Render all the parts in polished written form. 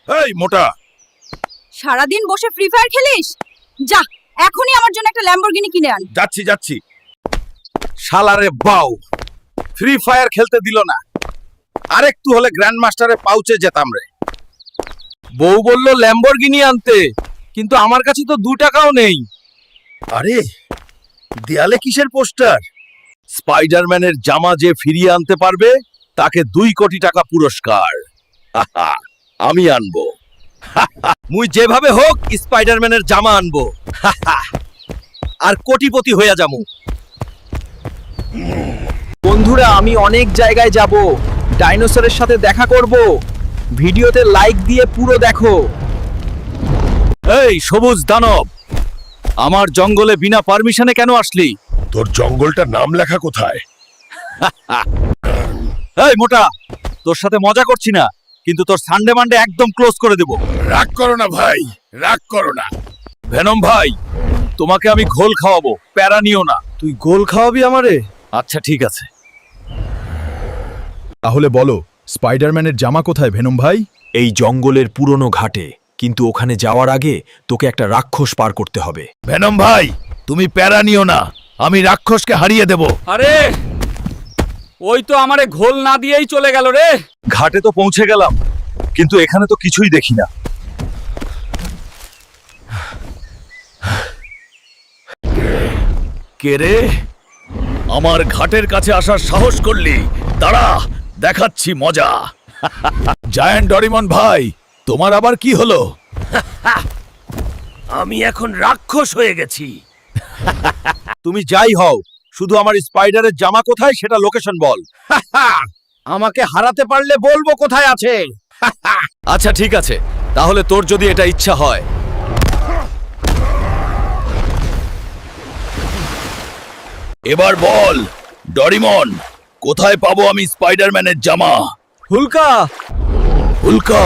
এই মোটা, সারাদিন বসে ফ্রি ফায়ার খেলিস? যা, এখনই আমার জন্য একটা ল্যাম্বরগিনি কিনে আন। যাচ্ছি যাচ্ছি। শালারে বাউ, ফ্রি ফায়ার খেলতে দিল না। আরেকটু হলে গ্র্যান্ড মাস্টারের পাউচে যেতাম রে। বউ বলল ল্যাম্বরগিনি আনতে, কিন্তু আমার কাছে তো 2 টাকাও নেই। আরে দেয়ালে কিসের পোস্টার? স্পাইডারম্যানের জামা যে ফিরিয়ে আনতে পারবে তাকে 2 কোটি টাকা পুরস্কার। হাহা, আমি আনবো। মুই যেভাবে হোক স্পাইডারম্যানের জামা আনবো। হাহা, আর কোটিপতি হইয়া যামু। বন্ধুরা, আমি অনেক জায়গায় যাব, ডাইনোসরের সাথে দেখা করব। ভিডিওতে লাইক দিয়ে পুরো দেখো। এই সবুজ দানব, আমার জঙ্গলে বিনা পারমিশনে কেন আসলি? তোর জঙ্গলটার নাম লেখা কোথায়? এই মোটা, তোর সাথে মজা করছি না, কিন্তু তোর সানডে মানডে একদম ক্লোজ করে দেব। রাগ করো না ভাই, রাগ করো না। ভেনম ভাই, তোমাকে আমি ঘোল খাওয়াবো, প্যারা নিও না। তুই গোল খাওয়াবি আমারে? আচ্ছা ঠিক আছে। তাহলে বলো, স্পাইডারম্যানের জামা কোথায় ভেনম ভাই? এই জঙ্গলের পুরনো ঘাটে, কিন্তু ওখানে যাওয়ার আগে তোকে একটা রাক্ষস পার করতে হবে। ভেনম ভাই, তুমি প্যারা নিও না, আমি রাক্ষসকে হারিয়ে দেব। আরে, ওই তো আমারে ঘোল না দিয়েই চলে গেল রে। ঘাটে তো পৌঁছে গেলাম, কিন্তু এখানে তো কিছুই দেখি না। কে রে? আমার ঘাটের কাছে আসার সাহস করলি? দাঁড়া, দেখাচ্ছি মজা। জায়ান্ট ডরিমন ভাই, তোমার আবার কি হলো? আমি এখন রাক্ষস হয়ে গেছি। তুমি যাই হও, শুধু আমার স্পাইডারের জামা কোথায় সেটা লোকেশন বল। আমাকে হারাতে পারলে বলবো কোথায় আছে। আচ্ছা ঠিক আছে, তাহলে তোর যদি এটা ইচ্ছা হয়। এবার বল ডরিমন, কোথায় পাবো আমি স্পাইডারম্যানের জামা? হুলকা, হুলকা,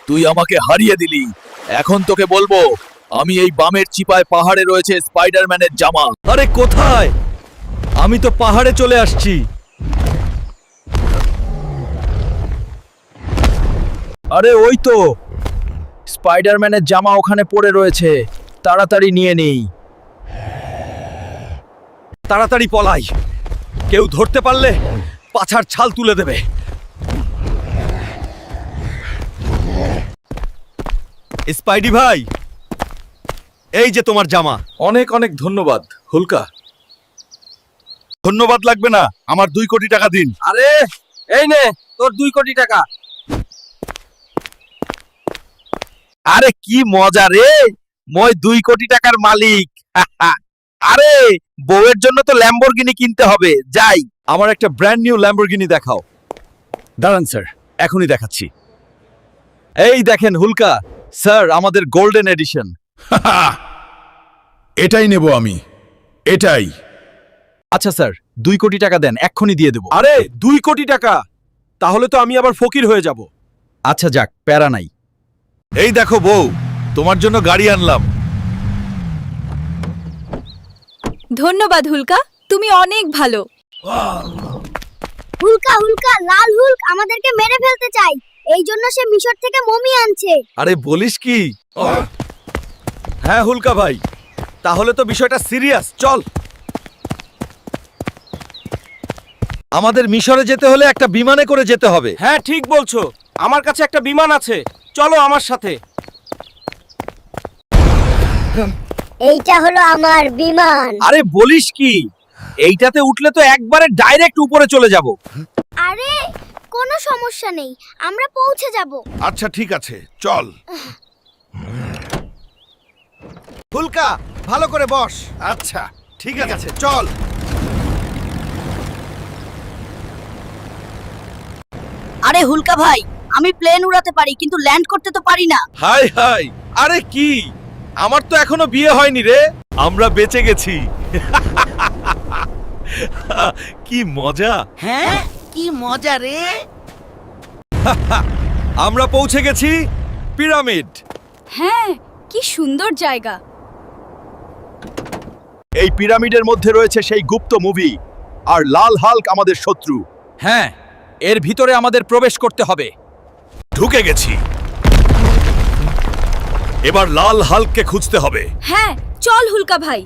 তুই আমাকে হারিয়ে দিলি। এখন তোকে বলবো, আমি এই বামের চিপায় পাহাড়ে রয়েছে স্পাইডারম্যানের জামা। আরে কোথায়? আমি তো পাহাড়ে চলে আসছি। আরে ওই তো স্পাইডারম্যানের জামা ওখানে পড়ে রয়েছে, তাড়াতাড়ি নিয়ে নেই। তাড়াতাড়ি পলাই, কেউ ধরতে পারলে পাছার ছাল তুলে দেবে। স্পাইডি ভাই, এই যে তোমার জামা। অনেক অনেক ধন্যবাদ হুলকা। ধন্যবাদ লাগবে না, আমার 2 কোটি টাকা দিন। আরে এই নে তোর 2 কোটি টাকা। আরে কি মজা রে, মই 2 কোটি টাকার মালিক। আরে বউয়ের জন্য তো ল্যাম্বরগিনি কিনতে হবে, যাই। আমার একটা ব্র্যান্ড নিউ ল্যাম্বরগিনি দেখাও। দাঁড়ান স্যার, এখনই দেখাচ্ছি। এই দেখেন হুলকা স্যার, আমাদের গোল্ডেন এডিশন। এটাই নেব আমি, এটাই। আচ্ছা স্যার, 2 কোটি টাকা দেন, এক্ষুনি দিয়ে দেব। আরে 2 কোটি টাকা? তাহলে তো আমি আবার ফকির হয়ে যাব। আচ্ছা যাক, প্যারা নাই। এই দেখো বউ, তোমার জন্য গাড়ি আনলাম। ধন্যবাদ হুলকা, তুমি অনেক ভালো। হুলকা হুলকা, লাল হুলক আমাদেরকে মেরে ফেলতে চাই, এই জন্য সে মিশর থেকে মমি আনছে। আরে বলিস কি? হ্যাঁ হুলকা ভাই, তাহলে তো বিষয়টা সিরিয়াস। চল, আমাদের মিশরে যেতে হলে একটা বিমানে করে যেতে হবে। হ্যাঁ ঠিক বলছো, আমার কাছে একটা বিমান আছে, চলো আমার সাথে। এইটা হলো আমার বিমান। আরে বলিস কি, এইটাতে উঠলে তো একবারে ডাইরেক্ট উপরে চলে যাব। আরে কোনো সমস্যা নেই, আমরা পৌঁছে যাব। আচ্ছা ঠিক আছে, চল। হুলকা, ভালো করে বস। আচ্ছা ঠিক আছে, চল। আরে হুলকা ভাই, আমি প্লেন উড়াতে পারি, কিন্তু ল্যান্ড করতে তো পারি না। হাই হাই, আরে কি, আমার তো এখনো বিয়ে হয়নি রে। আমরা বেঁচে গেছি। কি মজা। হ্যাঁ, কি মজা রে। আমরা পৌঁছে গেছি পিরামিড। হ্যাঁ, কি সুন্দর জায়গা। এই পিরামিডের মধ্যে রয়েছে সেই গুপ্ত মুভি, আর লাল হাল্ক আমাদের শত্রু। হ্যাঁ, এর ভিতরে আমাদের প্রবেশ করতে হবে। ঢুকে গেছি। এবার লাল হাল্ককে খুঁজতে হবে। হ্যাঁ চল হুলকা ভাই।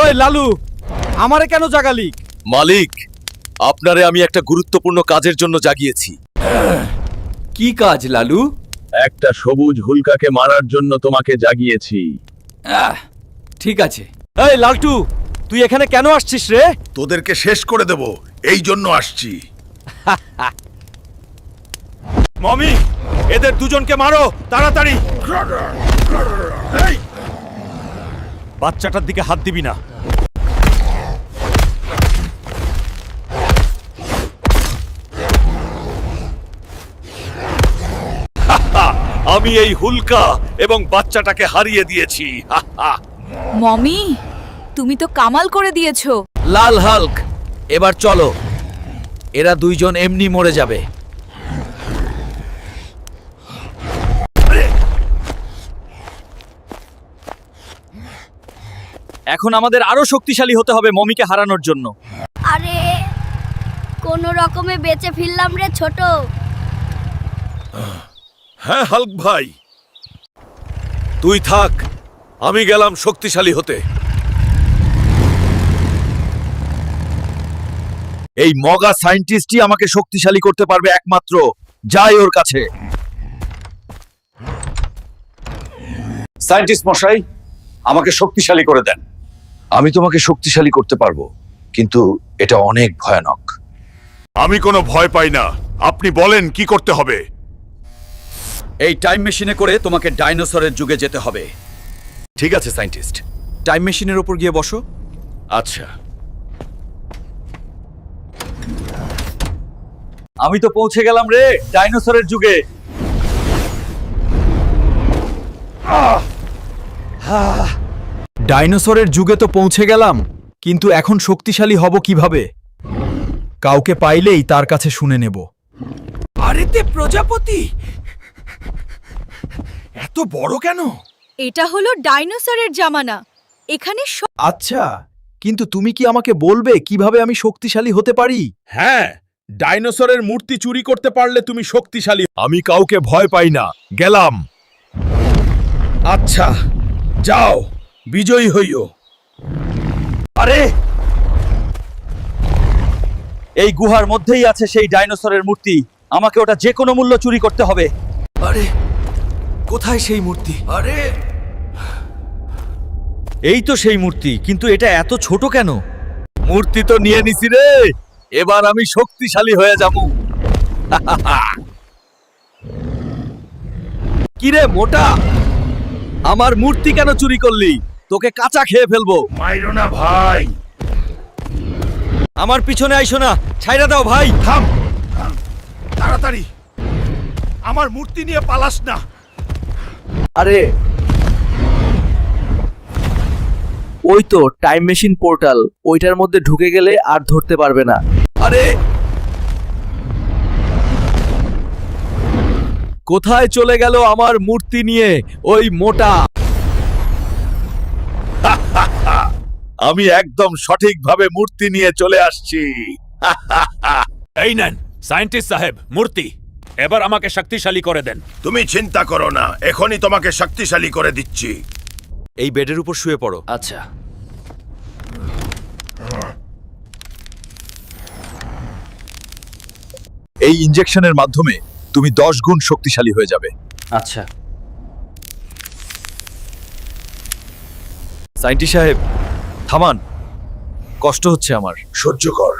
ওই লালু, আমারে কেন জাগালি? মালিক, আপনারে আমি একটা গুরুত্বপূর্ণ কাজের জন্য জাগিয়েছি। কি কাজ লালু? একটা সবুজ হুলকাকে মারার জন্য তোমাকে জাগিয়েছি। ঠিক আছে। এই লালটু, তুই এখানে কেন আসছিস রে? তোদেরকে শেষ করে দেব, এই জন্য আসছি। মমি, এদের দুজনকে মারো তাড়াতাড়ি। এই, বাচ্চাটার দিকে হাত দিবি না। আমি এই হুলকা এবং বাচ্চাটাকে হারিয়ে দিয়েছি। মমি তুমি তো কামাল করে দিয়েছো। লাল হাল্ক, এবার চলো, এরা দুইজন এমনি মরে যাবে। এখন আমাদের আরো শক্তিশালী হতে হবে মমিকে হারানোর জন্য। আরে কোন রকমে বেঁচে ফিরলাম রে ছোট। হ্যাঁ হাল্ক ভাই, তুই থাক, আমি গেলাম শক্তিশালী হতে। এই মগা সায়েন্টিস্টই আমাকে শক্তিশালী করতে পারবে একমাত্র। যাই ওর কাছে। সায়েন্টিস্ট মশাই, আমাকে শক্তিশালী করে দেন। আমি তোমাকে শক্তিশালী করতে পারবো, কিন্তু এটা অনেক ভয়ানক। আমি কোনো ভয় পাই না, আপনি বলেন কি করতে হবে। এই টাইম মেশিনে করে তোমাকে ডাইনোসরের যুগে যেতে হবে। ঠিক আছে সায়েন্টিস্ট, টাইম মেশিনের উপর গিয়ে বসো। আচ্ছা, আমি তো পৌঁছে গেলাম রে ডাইনোসরের যুগে। ডাইনোসরের যুগে তো পৌঁছে গেলাম, কিন্তু এখন শক্তিশালী হব কিভাবে? কাউকে পাইলেই তার কাছে শুনে নেব। আরে তে প্রজাপতি, এত বড় কেন? এটা হলো ডাইনোসরের জামানা। এখানে আচ্ছা, কিন্তু তুমি কি আমাকে বলবে কিভাবে আমি শক্তিশালী হতে পারি? হ্যাঁ, ডাইনোসরের মূর্তি চুরি করতে পারলে তুমি শক্তিশালী। আমি কাউকে ভয় পাই না, গেলাম। আচ্ছা, যাও, বিজয়ী হইও। আরে, এই গুহার মধ্যেই আছে সেই ডাইনোসরের মূর্তি। আমাকে ওটা যে কোনো মূল্য চুরি করতে হবে। আরে কোথায় সেই মূর্তি? আরে, এই তো সেই মূর্তি, কিন্তু এটা এত ছোট কেন? মূর্তি তো নিয়ে নিছি রে, এবার আমি শক্তিশালী হয়ে যাব। কিরে মোটা, আমার মূর্তি কেন চুরি করলি? তোকে কাঁচা খেয়ে ফেলবো। মাইরো না ভাই। আমার পিছনে আইসো না, ছাইরা দাও ভাই। থাম, থাম, তাড়াতাড়ি, আমার মূর্তি নিয়ে পালাস না। আরে ওই তো টাইম মেশিন পোর্টাল, ওইটার মধ্যে ঢুকে গেলে আর ধরতে পারবে না। আরে, কোথায় চলে গেল আমার মূর্তি নিয়ে ওই মোটা? আমি একদম সঠিকভাবে মূর্তি নিয়ে চলে আসছি। এই নেন সায়েন্টিস্ট সাহেব, মূর্তি। এবার আমাকে শক্তিশালী করে দেন। তুমি চিন্তা করো না, এখনই তোমাকে শক্তিশালী করে দিচ্ছি। এই বেডের উপর শুয়ে পড়ো। আচ্ছা, এই ইনজেকশনের মাধ্যমে তুমি 10 গুণ শক্তিশালী হয়ে যাবে। আচ্ছা। সায়েন্টিস্ট সাহেব, থামান, কষ্ট হচ্ছে আমার। সহ্য কর,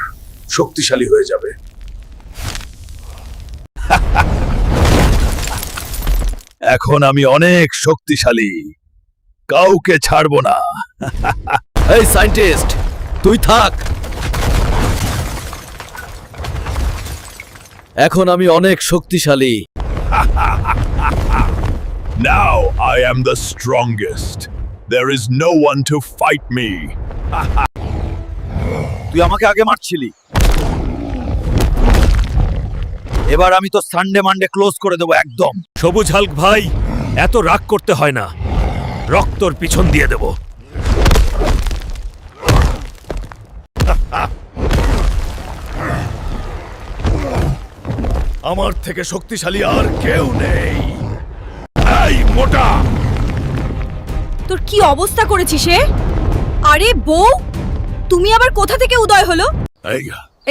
শক্তিশালী হয়ে যাবে। এখন আমি অনেক শক্তিশালী, কাউকে ছাড়বো না। এই সায়েন্টিস্ট, তুই থাক। এখন আমি অনেক শক্তিশালী। Now I am the strongest. There is no one to fight me. তুই আমাকে আগে মারছিলি, এবার আমি তো সানডে মানডে ক্লোজ করে দেবো একদম। সবুজ হাল্ক ভাই, এত রাগ করতে হয় না, রক্তর পিছন দিয়ে দেব। আমার থেকে শক্তিশালী আর কেউ নেই। এই মোটা, তোর কি অবস্থা করেছিস সে? আরে বউ, তুমি আবার কোথা থেকে উদয় হলো? এই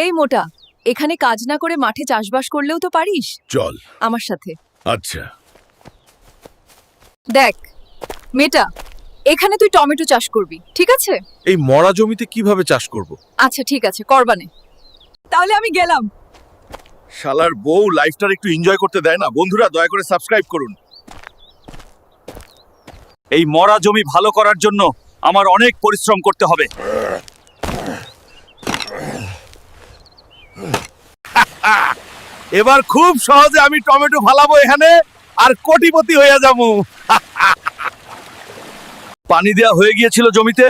এই মোটা, এখানে কাজ না করে মাঠে চাষবাস করলেও তো পারিস। চল। আমার সাথে আচ্ছা। দেখ মেটা, এখানে তুই টমেটো চাষ করবি, ঠিক আছে? এই মরা জমিতে কিভাবে চাষ করব? আচ্ছা ঠিক আছে, করবানে। তাহলে আমি গেলাম। শালার বউ লাইফটার একটু এনজয় করতে দেয় না। বন্ধুরা দয়া করে সাবস্ক্রাইব করুন। এই মরা জমি ভালো করার জন্য আমার অনেক পরিশ্রম করতে হবে। এবার খুব সহজে আমি টমেটো ফালাবো এখানে, আর কোটিপতি হয়ে যাবো। পানি দেওয়া হয়ে গিয়েছিল জমিতে,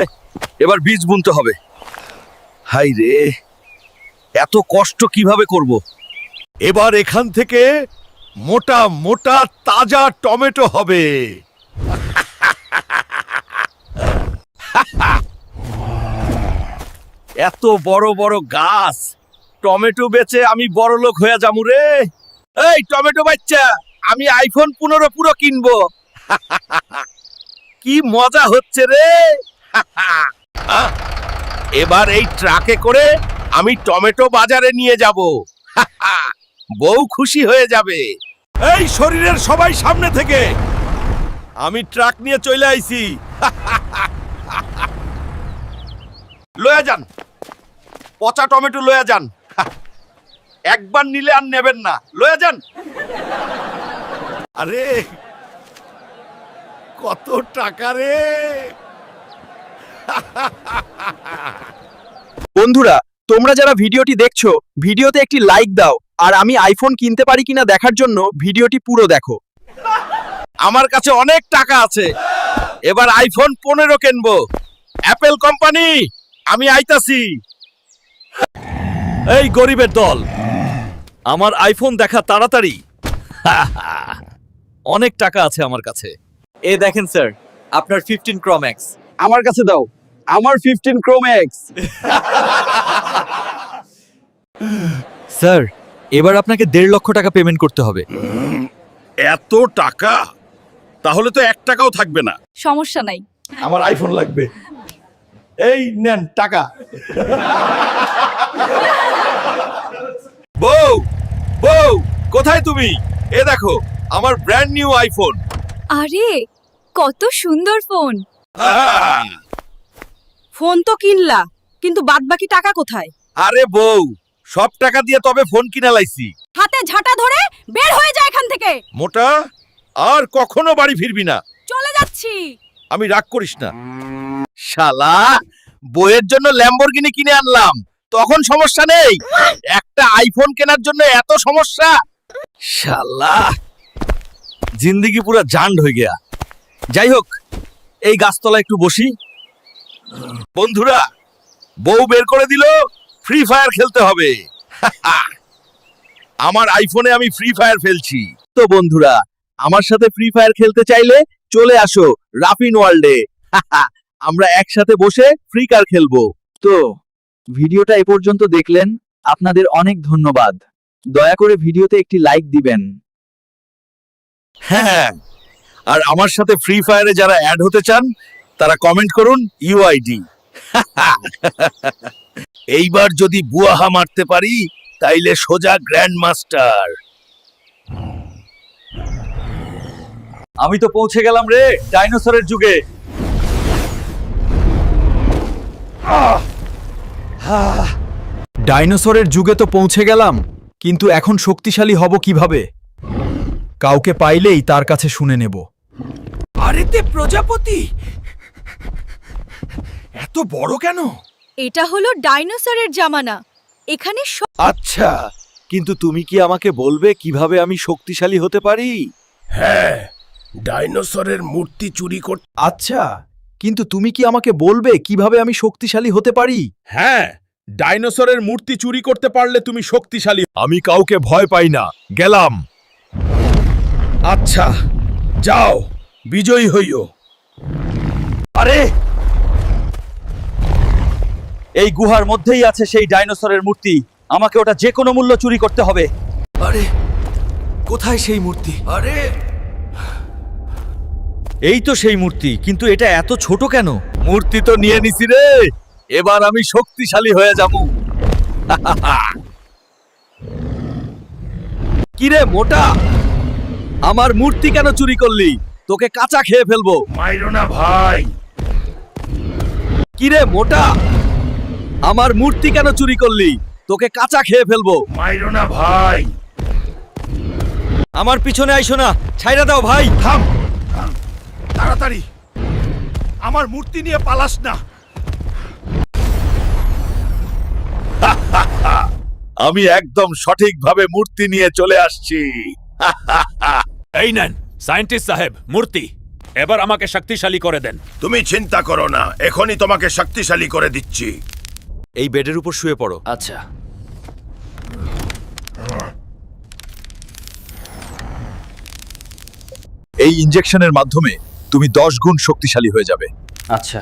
এবার বীজ বুনতে হবে। হাই রে, এত কষ্ট কিভাবে করব? এবার এখান থেকে মোটা মোটা তাজা টমেটো হবে। এত বড় বড় গাছ, টমেটো বেচে আমি বড় লোক হয়ে যাবো রে। এই টমেটো বাচ্চা, আমি আইফোন 15 পুরো কিনবো। কি মজা হচ্ছে রে। এবার এই ট্রাকে করে আমি টমেটো বাজারে নিয়ে যাব। বউ খুশি হয়ে যাবে। এই শরীরের সবাই সামনে থেকে, আমি ট্রাক নিয়ে চলে আইছি। লয়া যান, পচা টমেটো লয়া যান। একবার নিলে আর নেবেন না, লয়া যান। আরে কত টাকা রে। বন্ধুরা, তোমরা যারা ভিডিওটি দেখছো, ভিডিওতে একটি লাইক দাও, আর আমি আইফোন কিনতে পারি কিনা দেখার জন্য ভিডিওটি পুরো দেখো। আমার কাছে অনেক টাকা আছে, এবার আইফোন 15 কিনবো। অ্যাপেল কোম্পানি, আমি আইতাছি। এই গরিবের দল, আমার আইফোন দেখা তাড়াতাড়ি। অনেক টাকা আছে আমার কাছে। এ দেখেন স্যার, আপনার 15 Pro Max। আমার কাছে দাও, আমার 15 Pro Max। স্যার, এবার আপনাকে 1.5 লক্ষ টাকা পেমেন্ট করতে হবে। এত টাকা? তাহলে তো 1 টাকাও থাকবে না। সমস্যা নাই। আমার আইফোন লাগবে। এই নেন টাকা। বউ, বউ, কোথায় তুমি? এ দেখো আমার ব্র্যান্ড নিউ আইফোন। আরে কত সুন্দর ফোন। ফোন তো কিনলা, কিন্তু বাদবাকি টাকা কোথায়? আরে বউ, সব টাকা দিয়ে তবে ফোন কিনা লাইছি। হাতে ঝাঁটা ধরে বের হয়ে যায় এখান থেকে। মোটা, আর কখনো বাড়ি ফিরবি না। চলে যাচ্ছি। আমি রাগ করিস না। শালা, বইয়ের জন্য ল্যাম্বরগিনি কিনে আনলাম, তখন সমস্যা নেই। একটা আইফোন কেনার জন্য এত সমস্যা। শালা, জিন্দেগি পুরা জান্ড হয়ে গিয়া। যাই হোক, এই গাছতলা একটু বসি। বন্ধুরা, বউ বের করে দিল, ফ্রি ফায়ার খেলতে হবে। আমার আইফোনে আমি ফ্রি ফায়ার ফেলছি। তো বন্ধুরা, আমার সাথে ফ্রি ফায়ার খেলতে চাইলে চলে আসো রাফিন ওয়ার্ল্ডে। আমরা একসাথে বসে ফ্রি কার খেলবো। তো ভিডিওটা এ পর্যন্ত দেখলেন, আপনাদের অনেক ধন্যবাদ। দয়া করে ভিডিওতে একটি লাইক দিবেন। হ্যাঁ, আর আমার সাথে ফ্রি ফায়ারে যারা অ্যাড হতে চান তারা কমেন্ট করুন ইউআইডি। এইবার যদি বুয়াহা মারতে পারি তাইলে সোজা গ্র্যান্ড মাস্টার। আমি তো পৌঁছে গেলাম রে ডাইনোসরের যুগে। ডাইনোসরের যুগে তো পৌঁছে গেলাম, কিন্তু এখন শক্তিশালী হব কিভাবে? কাউকে পাইলেই তার কাছে শুনে নেব। আরে তে প্রজাপতি, এত বড় কেন? এটা হলো ডাইনোসরের জামানা। এখানে আচ্ছা, কিন্তু তুমি কি আমাকে বলবে কিভাবে আমি শক্তিশালী হতে পারি? হ্যাঁ, ডাইনোসরের মূর্তি চুরি করতে। আচ্ছা, কিন্তু তুমি কি আমাকে বলবে কিভাবে আমি শক্তিশালী হতে পারি? হ্যাঁ, ডাইনোসরের মূর্তি চুরি করতে পারলে তুমি শক্তিশালী। আমি কাউকে ভয় পাই না, গেলাম। আচ্ছা, যাও, বিজয়ী হইও। আরে, এই গুহার মধ্যেই আছে সেই ডাইনোসরের মূর্তি। আমাকে ওটা যে কোনো মূল্য চুরি করতে হবে। আরে কোথায় সেই মূর্তি? আরে এই তো সেই মূর্তি, কিন্তু এটা এত ছোট কেন? মূর্তি তো নিয়ে নিছি রে, এবার আমি শক্তিশালী হয়ে যাব। কিরে মোটা, আমার মূর্তি কেন চুরি করলি? তোকে কাঁচা খেয়ে ফেলবো। মাইরো না ভাই। কিরে মোটা, আমার মূর্তি কেন চুরি করলি? তোকে কাঁচা খেয়ে ফেলবো। মাইরো না ভাই। আমার পিছনে আইসো না, ছাইরা দাও ভাই। থাম তাড়াতাড়ি, আমার মূর্তি নিয়ে পালাস না। আমি একদম সঠিকভাবে মূর্তি নিয়ে চলে আসছি। এই নেন সায়েন্টিস্ট সাহেব মূর্তি, এবার আমাকে শক্তিশালী করে দেন। তুমি চিন্তা করো না, এখনই তোমাকে শক্তিশালী করে দিচ্ছি। এই বেডের উপর শুয়ে পড়ো। আচ্ছা। এই ইনজেকশনের মাধ্যমে তুমি 10 গুণ শক্তিশালী হয়ে যাবে। আচ্ছা।